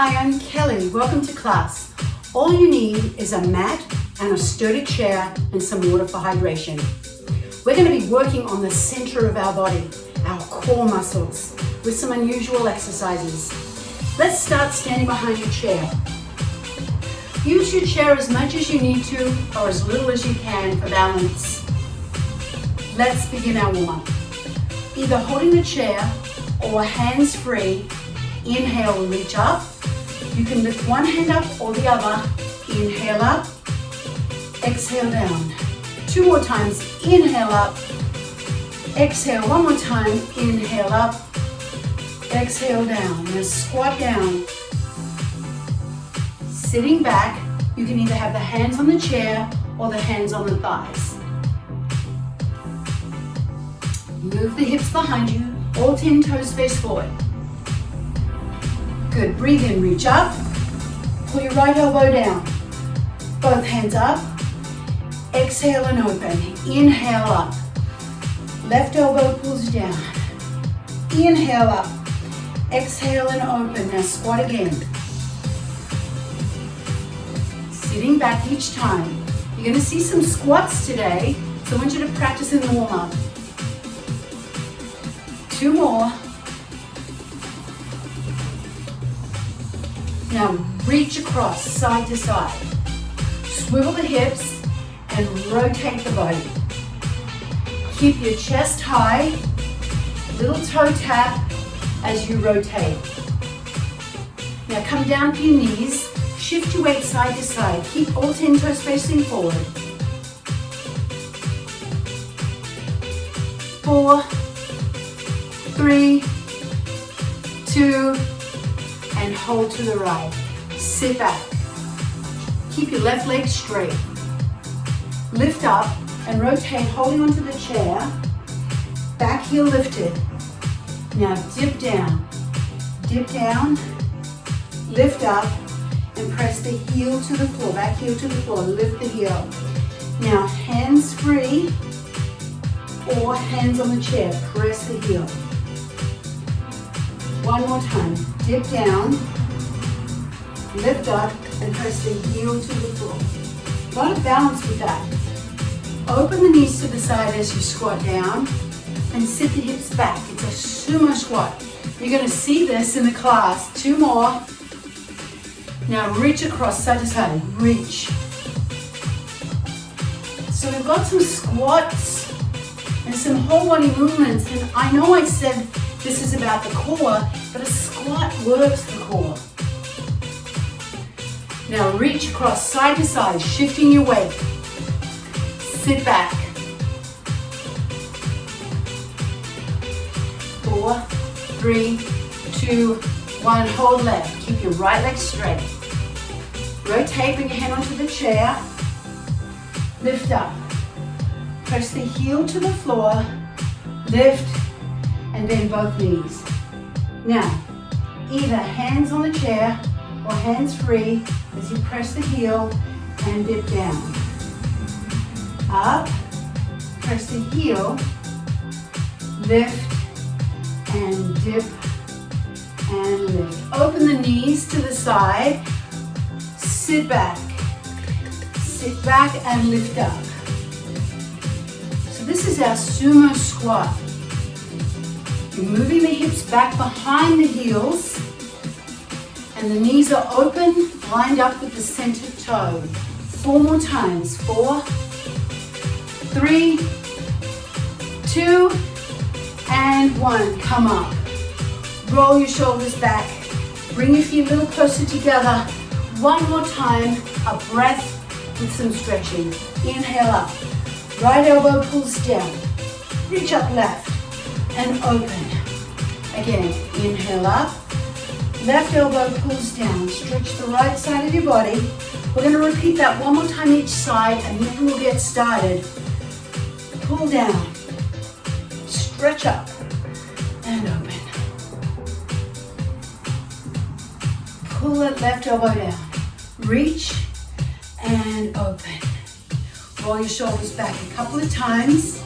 Hi, I'm Kelly. Welcome to class. All you need is a mat and a sturdy chair and some water for hydration. We're going to be working on the center of our body, our core muscles, with some unusual exercises. Let's start standing behind your chair. Use your chair as much as you need to or as little as you can for balance. Let's begin our warm-up. Either holding the chair or hands free. Inhale, reach up. You can lift one hand up or the other. Inhale up, exhale down. Two more times, inhale up, exhale one more time, inhale up, exhale down. Now squat down. Sitting back, you can either have the hands on the chair or the hands on the thighs. Move the hips behind you, all 10 toes face forward. Good, breathe in, reach up, pull your right elbow down, both hands up, exhale and open, inhale up, left elbow pulls down, inhale up, exhale and open, now squat again. Sitting back each time. You're going to see some squats today, so I want you to practice in the warm-up. Two more. Now reach across side to side. Swivel the hips and rotate the body. Keep your chest high, little toe tap as you rotate. Now come down to your knees, shift your weight side to side. Keep all 10 toes facing forward. 4, 3, 2, and hold to the right. Sit back. Keep your left leg straight. Lift up and rotate, holding onto the chair. Back heel lifted. Now dip down, lift up, and press the heel to the floor. Back heel to the floor, lift the heel. Now hands free or hands on the chair, press the heel. One more time, dip down, lift up, and press the heel to the floor. A lot of balance with that. Open the knees to the side as you squat down, and sit the hips back. It's a sumo squat. You're going to see this in the class. Two more. Now reach across side to side, reach. So we've got some squats and some whole body movements, and I know I said this is about the core, but a squat works the core. Now reach across side to side, shifting your weight. Sit back. 4, 3, 2, 1, hold left. Keep your right leg straight. Rotate, bring your hand onto the chair. Lift up. Press the heel to the floor. Lift and bend both knees. Now, either hands on the chair or hands free as you press the heel and dip down. Up, press the heel, lift and dip and lift. Open the knees to the side, sit back and lift up. So this is our sumo squat. You're moving the hips back behind the heels, and the knees are open, lined up with the center toe. 4 more times. 4, 3, 2, and 1. Come up. Roll your shoulders back. Bring your feet a little closer together. One more time. A breath with some stretching. Inhale up. Right elbow pulls down. Reach up left and open. Again, inhale up. Left elbow pulls down. Stretch the right side of your body. We're going to repeat that one more time each side, and then we'll get started. Pull down. Stretch up and open. Pull that left elbow down. Reach and open. Roll your shoulders back a couple of times.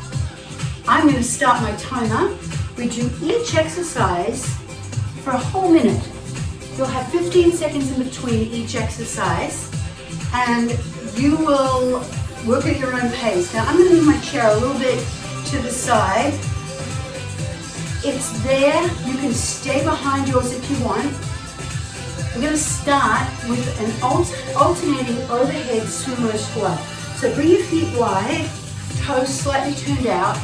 I'm going to start my timer. We do each exercise for a whole minute. You'll have 15 seconds in between each exercise, and you will work at your own pace. Now I'm going to move my chair a little bit to the side. It's there. You can stay behind yours if you want. We're going to start with an alternating overhead sumo squat. So bring your feet wide, toes slightly turned out,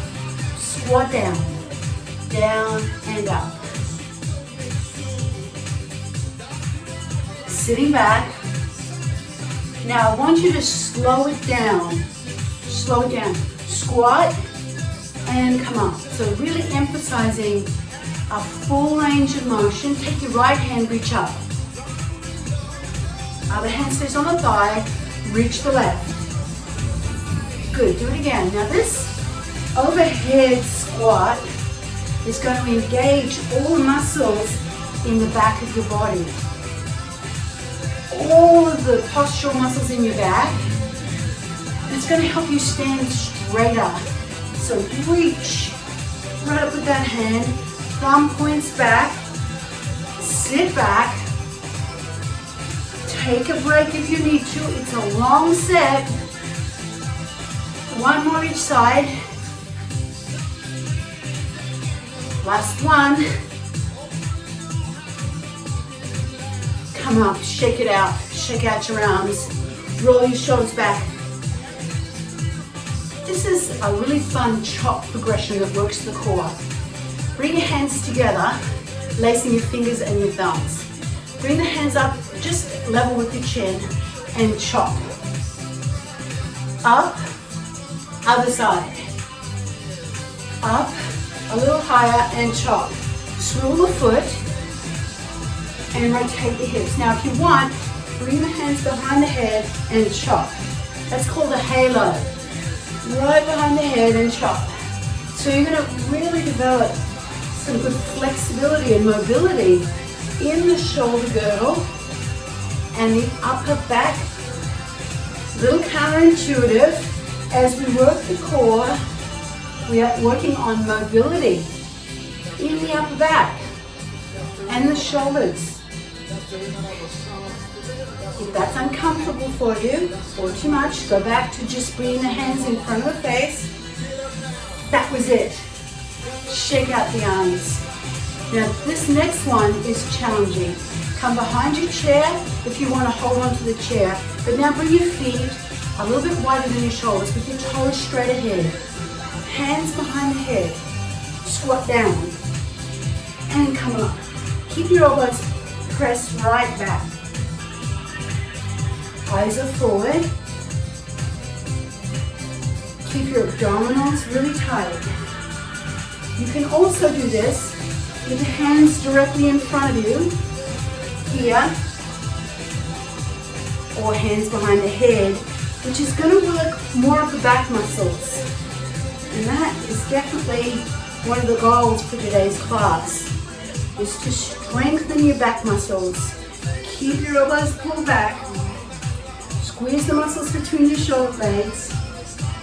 squat down, down and up. Sitting back. Now I want you to slow it down. Slow it down. Squat and come up. So really emphasizing a full range of motion. Take your right hand, reach up. Other hand stays on the thigh, reach the left. Good, do it again. Now this overhead squat is going to engage all the muscles in the back of your body. All of the postural muscles in your back. It's going to help you stand straighter. So reach right up with that hand, thumb points back, sit back, take a break if you need to. It's a long set. One more each side. Last one. Come up, shake it out, shake out your arms, roll your shoulders back. This is a really fun chop progression that works the core. Bring your hands together, lacing your fingers and your thumbs. Bring the hands up just level with your chin and chop. Up, other side. Up, a little higher and chop. Swivel the foot and rotate the hips. Now if you want, bring the hands behind the head and chop. That's called a halo. Right behind the head and chop. So you're going to really develop some good flexibility and mobility in the shoulder girdle and the upper back. A little counterintuitive. As we work the core, we are working on mobility in the upper back and the shoulders. If that's uncomfortable for you or too much, go back to just bringing the hands in front of the face. That was it. Shake out the arms. Now this next one is challenging. Come behind your chair if you want to hold on to the chair. But now bring your feet a little bit wider than your shoulders with your toes straight ahead. Hands behind the head. Squat down. And come up. Keep your elbows pressed right back. Eyes are forward. Keep your abdominals really tight. You can also do this with the hands directly in front of you, here, or hands behind the head, which is going to work more of the back muscles. And that is definitely one of the goals for today's class, is to strengthen your back muscles. Keep your elbows pulled back. Squeeze the muscles between your shoulder blades.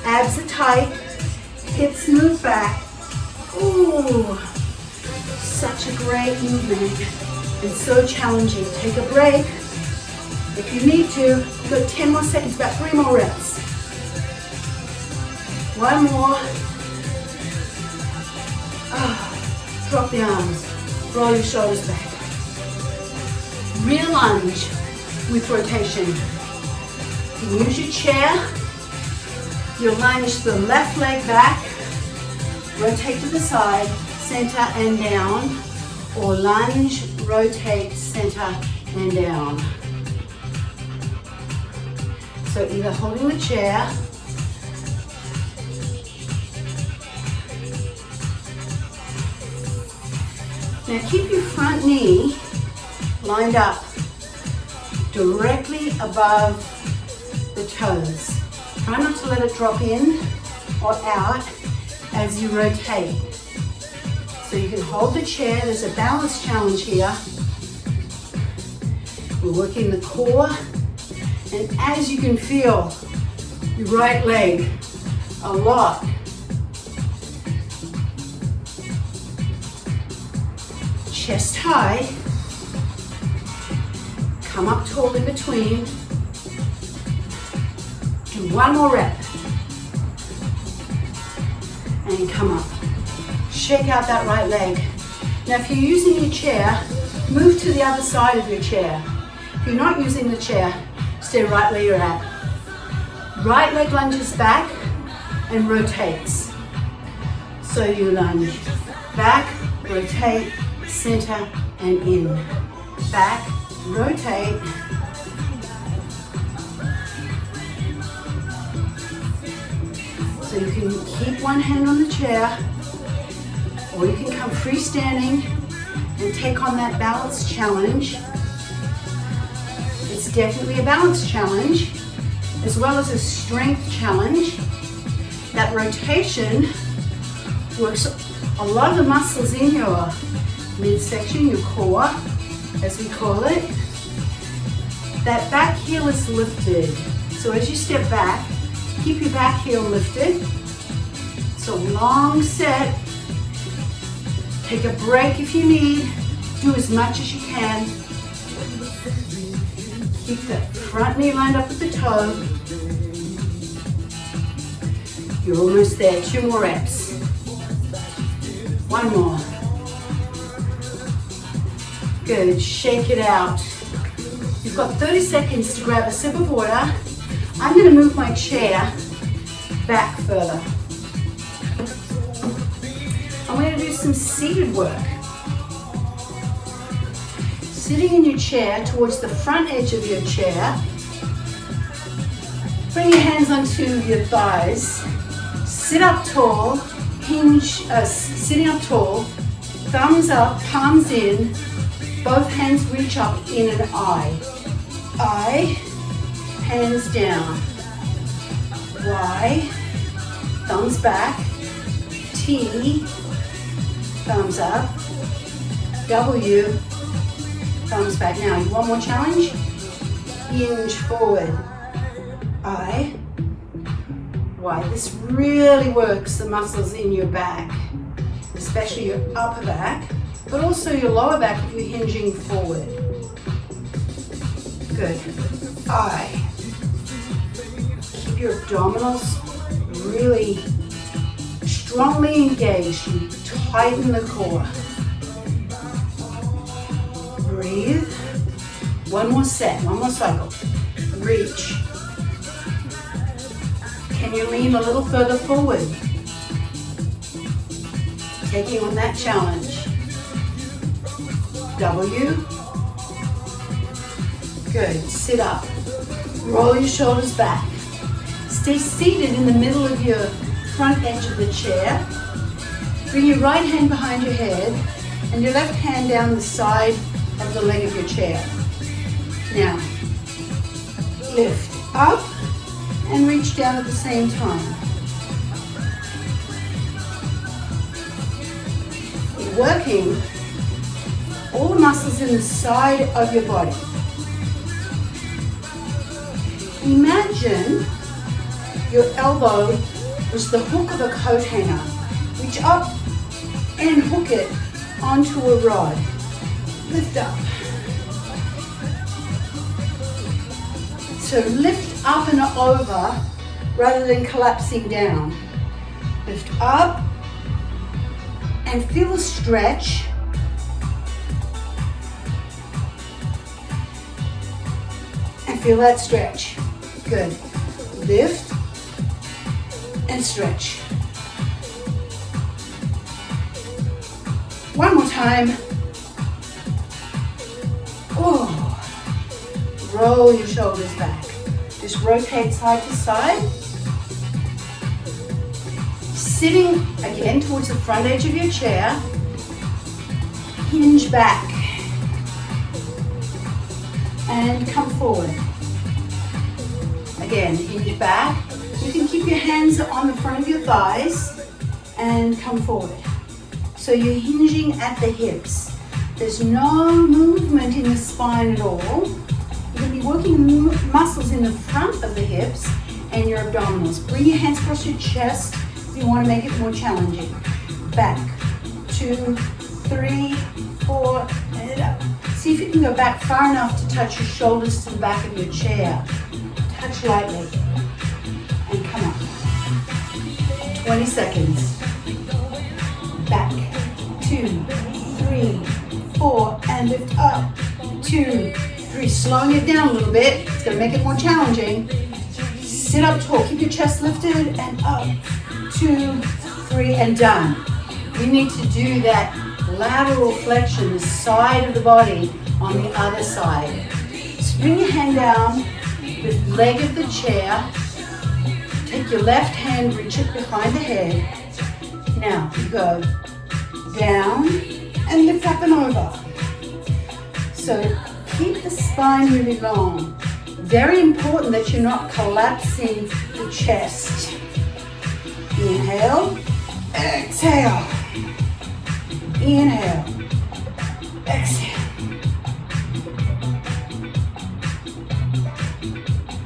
Abs are tight. Hips move back. Ooh, such a great movement and so challenging. Take a break. If you need to, you've got 10 more seconds, about 3 more reps. One more. Drop the arms. Roll your shoulders back. Rear lunge with rotation. Use your chair. You'll lunge the left leg back, rotate to the side, center and down, or lunge, rotate, center and down. So either holding the chair, now keep your front knee lined up directly above the toes. Try not to let it drop in or out as you rotate. So you can hold the chair. There's a balance challenge here. We're working the core, and as you can feel, your right leg a lot. Chest high. Come up tall in between. Do one more rep. And come up. Shake out that right leg. Now if you're using your chair, move to the other side of your chair. If you're not using the chair, stay right where you're at. Right leg lunges back and rotates. So you lunge back, rotate, center, and in. Back, rotate. So you can keep one hand on the chair, or you can come freestanding and take on that balance challenge. It's definitely a balance challenge, as well as a strength challenge. That rotation works a lot of the muscles in your midsection, your core, as we call it. That back heel is lifted. So as you step back, keep your back heel lifted. So long set. Take a break if you need. Do as much as you can. Keep the front knee lined up with the toe. You're almost there. 2 more reps. 1 more. Good. Shake it out. You've got 30 seconds to grab a sip of water. I'm going to move my chair back further. I'm going to do some seated work. Sitting in your chair towards the front edge of your chair. Bring your hands onto your thighs. Sit up tall. Hinge, sitting up tall. Thumbs up, palms in. Both hands reach up in an I. I. Hands down. Y, thumbs back. T, thumbs up. W, thumbs back. Now, you want more challenge? Hinge forward. I, Y. This really works the muscles in your back, especially your upper back, but also your lower back if you're hinging forward. Good. I. Keep your abdominals really strongly engaged. You tighten the core. Breathe. 1 more set, 1 more cycle. Reach. Can you lean a little further forward? Taking on that challenge. W. Good. Sit up. Roll your shoulders back. Stay seated in the middle of your front edge of the chair. Bring your right hand behind your head and your left hand down the side of the leg of your chair. Now, lift up and reach down at the same time. You're working all the muscles in the side of your body. Imagine your elbow was the hook of a coat hanger. Reach up and hook it onto a rod. Lift up. So lift up and over rather than collapsing down. Lift up and feel a stretch. And feel that stretch. Good. Lift and stretch. One more time. Oh. Roll your shoulders back. Just rotate side to side. Sitting again towards the front edge of your chair. Hinge back. And come forward. Again, hinge back. You can keep your hands on the front of your thighs and come forward. So you're hinging at the hips. There's no movement in the spine at all. You're going to be working muscles in the front of the hips and your abdominals. Bring your hands across your chest if you want to make it more challenging. Back, 2, 3, 4, and up. See See if you can go back far enough to touch your shoulders to the back of your chair. Touch lightly. And come up. 20 seconds. Back. 2, 3, 4, and lift up. 2, 3. Slowing it down a little bit. It's going to make it more challenging. Sit up tall. Keep your chest lifted and up. 2, 3, and done. We need to do that lateral flexion, the side of the body on the other side. So bring your hand down with leg of the chair. Take your left hand, reach it behind the head. Now you go down and lift up and over. So keep the spine really long. Very important that you're not collapsing the chest. Inhale, exhale. Inhale, exhale.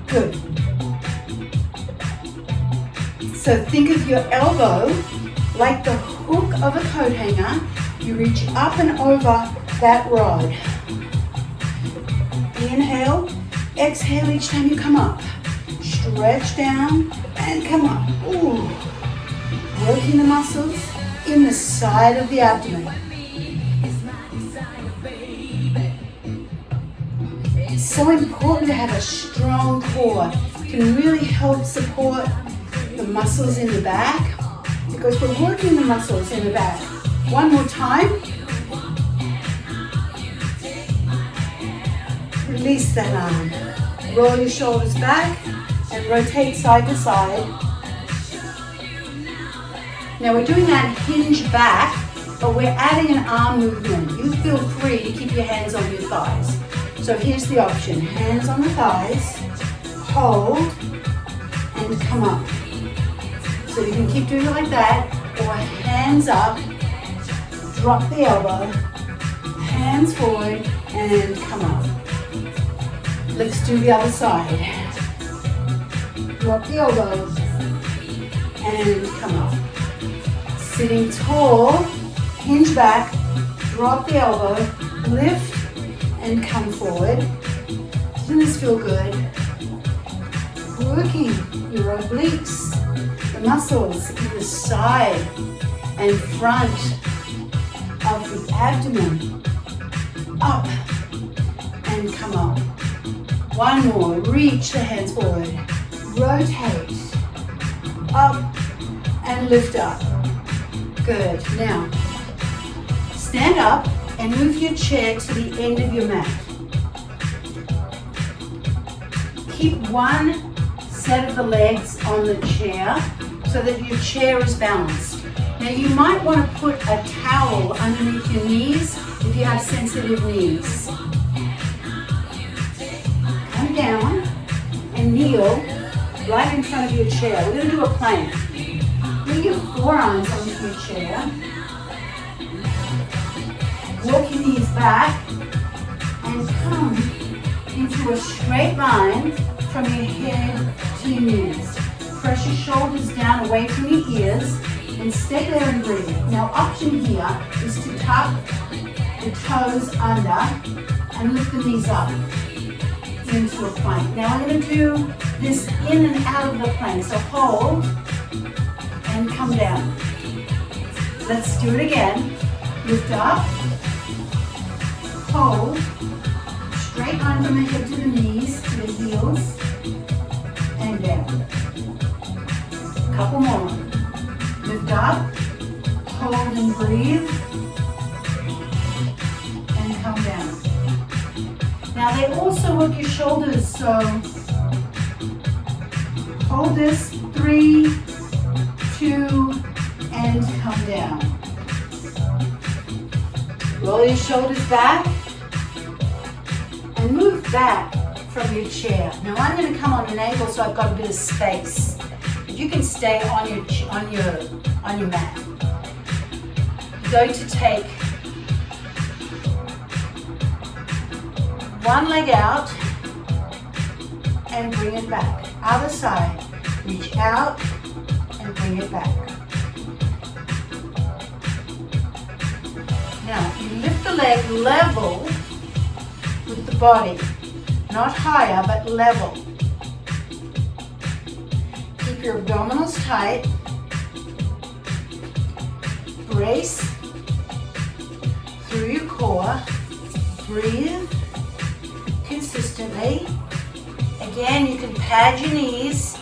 Good. So think of your elbow like the hook of a coat hanger. You reach up and over that rod. Inhale, exhale each time you come up. Stretch down and come up. Ooh. Working the muscles in the side of the abdomen. It's so important to have a strong core. It can really help support the muscles in the back because we're working the muscles in the back. One more time. Release that arm. Roll your shoulders back and rotate side to side. Now we're doing that hinge back, but we're adding an arm movement. You feel free to keep your hands on your thighs. So here's the option. Hands on the thighs, hold, and come up. So you can keep doing it like that, or hands up, drop the elbow, hands forward, and come up. Let's do the other side. Drop the elbows, and come up. Sitting tall, hinge back, drop the elbow, lift, and come forward. Doesn't this feel good? Working your obliques, the muscles in the side and front of the abdomen. Up and come up. One more, reach the hands forward. Rotate, up and lift up. Good. Now, stand up and move your chair to the end of your mat. Keep one set of the legs on the chair so that your chair is balanced. Now, you might want to put a towel underneath your knees if you have sensitive knees. Come down and kneel right in front of your chair. We're going to do a plank. Bring your forearms onto your chair. Walk your knees back and come into a straight line from your head to your knees. Press your shoulders down away from your ears and stay there and breathe. Now, option here is to tuck the toes under and lift the knees up into a plank. Now, I'm going to do this in and out of the plank. So hold and come down. Let's do it again. Lift up, hold, straight line from the head to the knees, to the heels, and down. Couple more. Lift up, hold and breathe, and come down. Now they also work your shoulders, so hold this, 3, 2, and come down. Roll your shoulders back and move back from your chair. Now I'm going to come on an angle so I've got a bit of space. But you can stay on your mat. You're going to take one leg out and bring it back. Other side. Reach out and bring it back. Now, you lift the leg level body. Not higher, but level. Keep your abdominals tight. Brace through your core. Breathe consistently. Again, you can pad your knees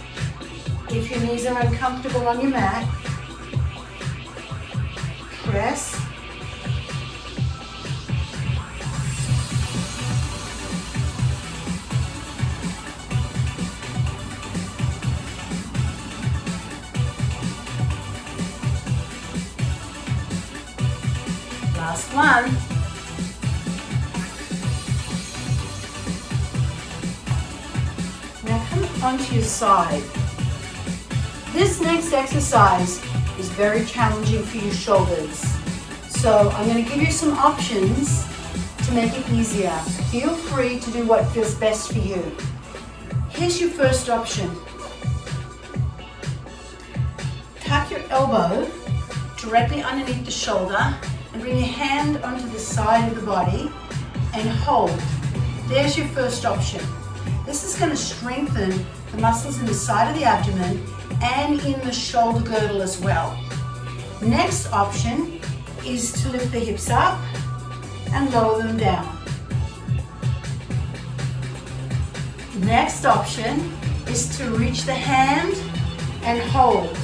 if your knees are uncomfortable on your mat. Press. Last one. Now come onto your side. This next exercise is very challenging for your shoulders. So I'm going to give you some options to make it easier. Feel free to do what feels best for you. Here's your first option. Tuck your elbow directly underneath the shoulder and bring your hand onto the side of the body and hold. There's your first option. This is going to strengthen the muscles in the side of the abdomen and in the shoulder girdle as well. Next option is to lift the hips up and lower them down. Next option is to reach the hand and hold.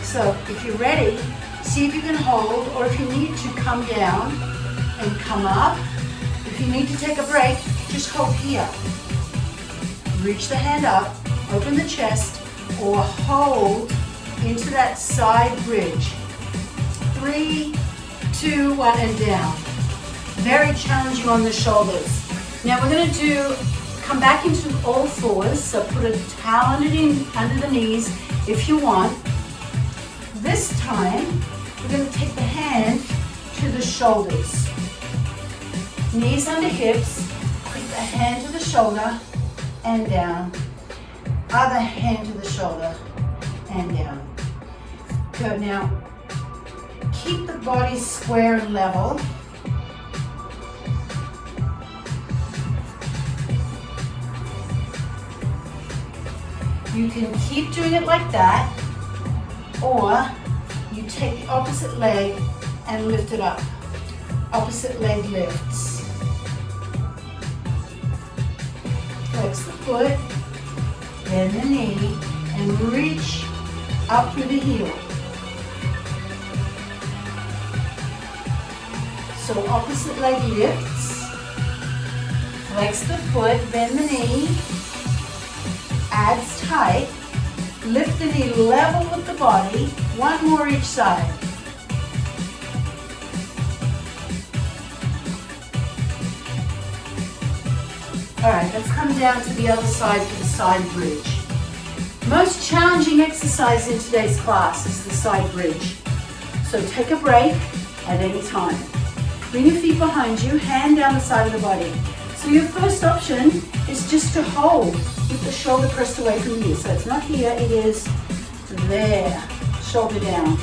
So if you're ready, see if you can hold, or if you need to come down and come up. If you need to take a break, just hold here. Reach the hand up, open the chest, or hold into that side bridge. 3, 2, 1, and down. Very challenging on the shoulders. Now we're going to come back into all fours, so put a towel under the knees if you want. This time, we're going to take the hand to the shoulders. Knees under hips, put the hand to the shoulder and down. Other hand to the shoulder and down. Good. Now, keep the body square and level. You can keep doing it like that, or you take the opposite leg and lift it up. Opposite leg lifts. Flex the foot. Bend the knee and reach up through the heel. So opposite leg lifts. Flex the foot, bend the knee, abs tight. Lift the knee level with the body. One more each side. All right, let's come down to the other side for the side bridge. Most challenging exercise in today's class is the side bridge. So take a break at any time. Bring your feet behind you, hand down the side of the body. So your first option is just to hold with the shoulder pressed away from you. So it's not here, it is there, shoulder down.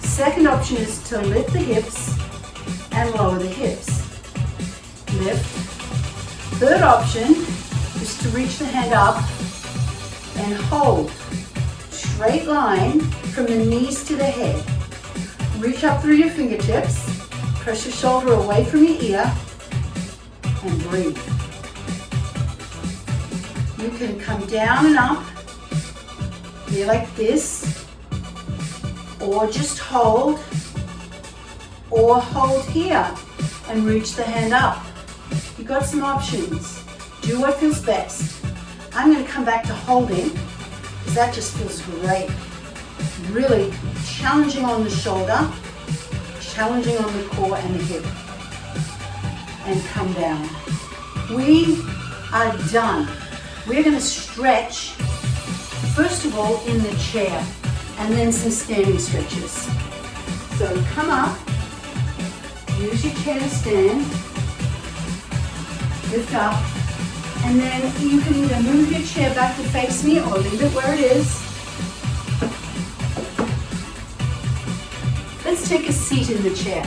Second option is to lift the hips and lower the hips. Lift. Third option is to reach the hand up and hold. Straight line from the knees to the head. Reach up through your fingertips. Press your shoulder away from your ear and breathe. You can come down and up, be like this, or just hold, or hold here and reach the hand up. You've got some options. Do what feels best. I'm going to come back to holding because that just feels great. Really challenging on the shoulder, challenging on the core and the hip. And come down. We are done. We're going to stretch, first of all, in the chair, and then some standing stretches. So come up, use your chair to stand, lift up, and then you can either move your chair back to face me or leave it where it is. Let's take a seat in the chair.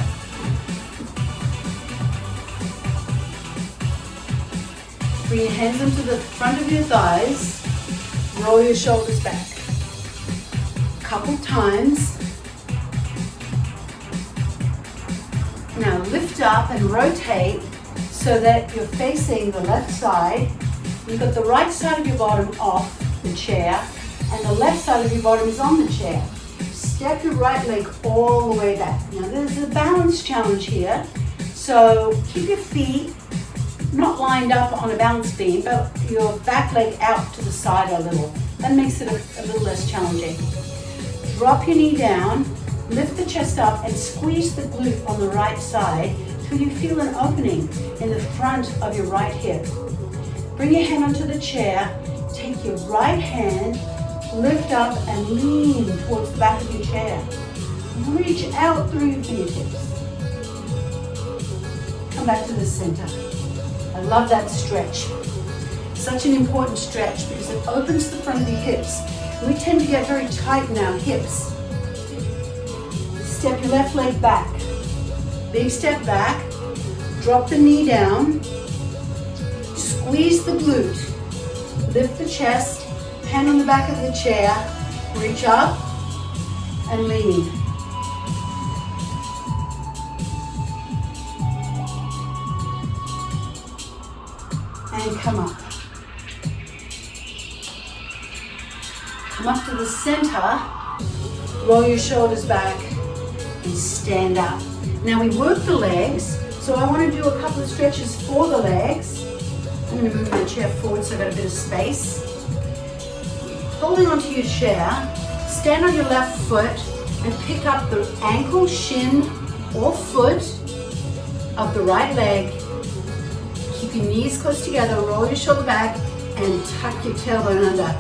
Bring your hands into the front of your thighs. Roll your shoulders back. A couple times. Now lift up and rotate so that you're facing the left side. You've got the right side of your bottom off the chair and the left side of your bottom is on the chair. Step your right leg all the way back. Now there's a balance challenge here. So keep your feet not lined up on a balance beam, but your back leg out to the side a little. That makes it a little less challenging. Drop your knee down, lift the chest up and squeeze the glute on the right side till you feel an opening in the front of your right hip. Bring your hand onto the chair, take your right hand, lift up and lean towards the back of your chair. Reach out through your fingertips. Come back to the center. I love that stretch. Such an important stretch because it opens the front of your hips. We tend to get very tight in our hips. Step your left leg back. Big step back. Drop the knee down. Squeeze the glute. Lift the chest. Hand on the back of the chair. Reach up and lean. And come up. Come up to the center, roll your shoulders back, and stand up. Now we work the legs, so I want to do a couple of stretches for the legs. I'm going to move my chair forward so I've got a bit of space. Holding onto your chair, stand on your left foot and pick up the ankle, shin, or foot of the right leg. Keep your knees close together, roll your shoulder back, and tuck your tailbone under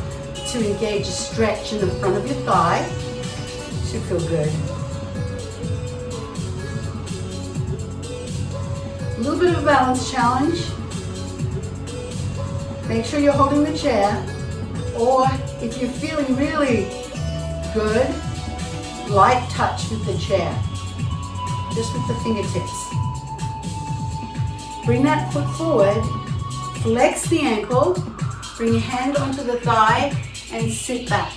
to engage a stretch in the front of your thigh. Should feel good. A little bit of a balance challenge. Make sure you're holding the chair, or if you're feeling really good, light touch with the chair, just with the fingertips. Bring that foot forward, flex the ankle, bring your hand onto the thigh and sit back.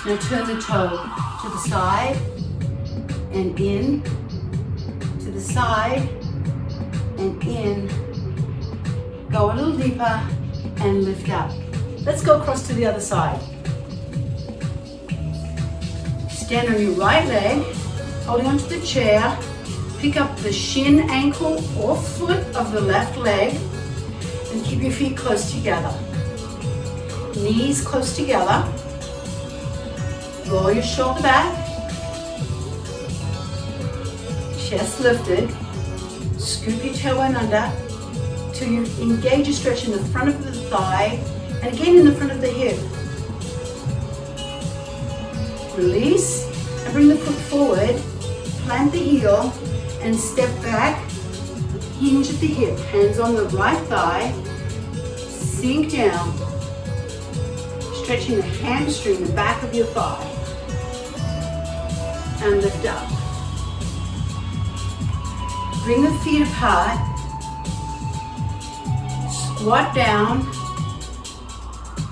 Now turn the toe to the side and in, to the side and in. Go a little deeper and lift up. Let's go across to the other side. Stand on your right leg, holding onto the chair. Pick up the shin, ankle, or foot of the left leg and keep your feet close together. Knees close together. Roll your shoulder back. Chest lifted. Scoop your tailbone under till you engage a stretch in the front of the thigh and again in the front of the hip. Release and bring the foot forward. Plant the heel and step back, hinge at the hip, hands on the right thigh, sink down, stretching the hamstring, the back of your thigh, and lift up. Bring the feet apart, squat down,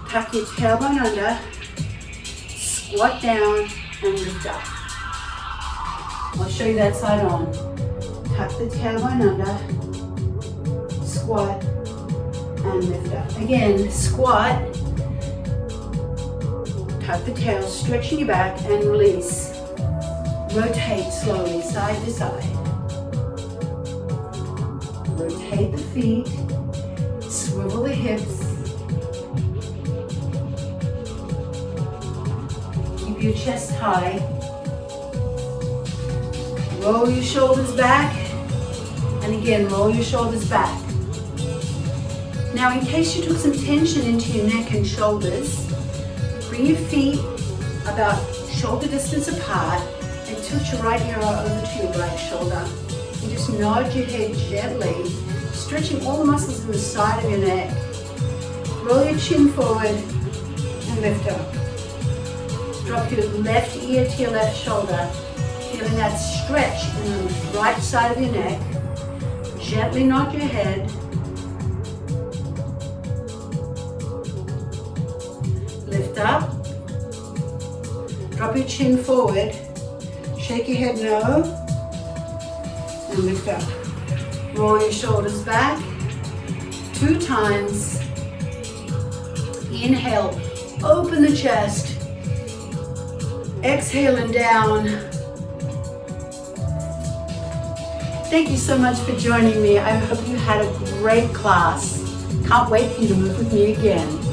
tuck your tailbone under, squat down, and lift up. I'll show you that side on. Tuck the tailbone under, squat, and lift up. Again, squat, tuck the tail, stretching your back, and release. Rotate slowly, side to side. Rotate the feet, swivel the hips. Keep your chest high. Roll your shoulders back, and again, roll your shoulders back. Now, in case you took some tension into your neck and shoulders, bring your feet about shoulder distance apart and tilt your right ear over to your right shoulder. And just nod your head gently, stretching all the muscles in the side of your neck. Roll your chin forward and lift up. Drop your left ear to your left shoulder. Feeling that stretch in the right side of your neck. Gently nod your head. Drop your chin forward. Shake your head no. And lift up. Roll your shoulders back. 2 times. Inhale, open the chest. Exhale and down. Thank you so much for joining me. I hope you had a great class. Can't wait for you to move with me again.